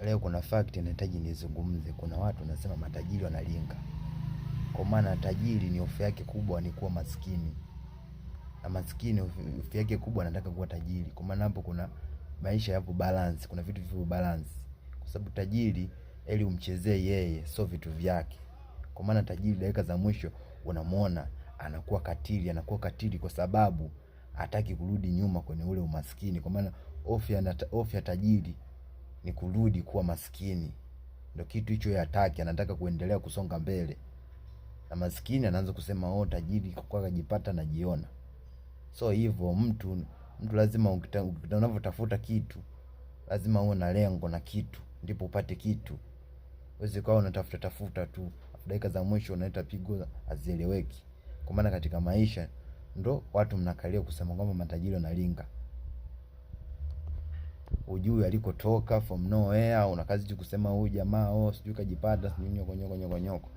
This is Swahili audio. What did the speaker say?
Leo kuna fact inahitaji nizungumze. Kuna watu wanasema matajiri wanalinga. Kwa maana tajiri ni hofu yake kubwa ni kuwa maskini, na maskini hofu yake kubwa anataka kuwa tajiri. Kwa maana hapo kuna maisha yapo balance, kuna vitu vipo balance. Kwa sababu tajiri ili umchezee yeye, sio vitu vyake. Kwa maana tajiri dakika za mwisho unamuona anakuwa katili kwa sababu hataki kurudi nyuma kwenye ule umaskini. Kwa maana hofu ya tajiri ni kurudi kuwa maskini. Ndio kitu hicho yeye hataki, anataka kuendelea kusonga mbele. Na maskini anaanza kusema tajiri kwa kujipata na jiona. So hivyo mtu lazima unavyotafuta kitu lazima uwe na lengo na kitu ndipo upate kitu. Uweze kwa unatafuta tu, dakika za mwisho unaleta pigo hazieleweki. Kwa maana katika maisha ndo watu mnakalia kusema kwamba matajiri wanalinga. Ujui alikotoka from nowhere, una kazi tu kusema huyu jamaa sijui kajipata sijui nyoko.